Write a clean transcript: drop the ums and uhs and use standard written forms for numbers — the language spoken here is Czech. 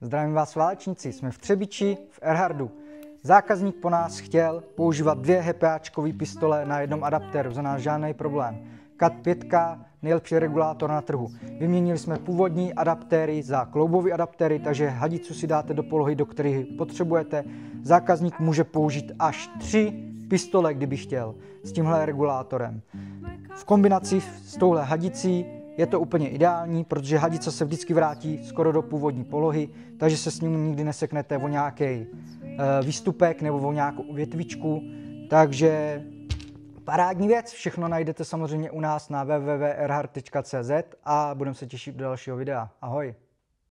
Zdravím vás válečníci, jsme v Třebiči v Erhardu. Zákazník po nás chtěl používat 2 HPAčkové pistole na jednom adaptéru, za nás žádný problém. CAT 5, nejlepší regulátor na trhu. Vyměnili jsme původní adaptéry za kloubové adaptéry, takže hadicu si dáte do polohy, do které potřebujete. Zákazník může použít až 3 pistole, kdyby chtěl, s tímhle regulátorem. V kombinaci s touhle hadicí je to úplně ideální, protože hadice se vždycky vrátí skoro do původní polohy, takže se s ním nikdy neseknete o nějaký výstupek nebo o nějakou větvičku. Takže parádní věc, všechno najdete samozřejmě u nás na www.erhard.cz a budeme se těšit do dalšího videa. Ahoj!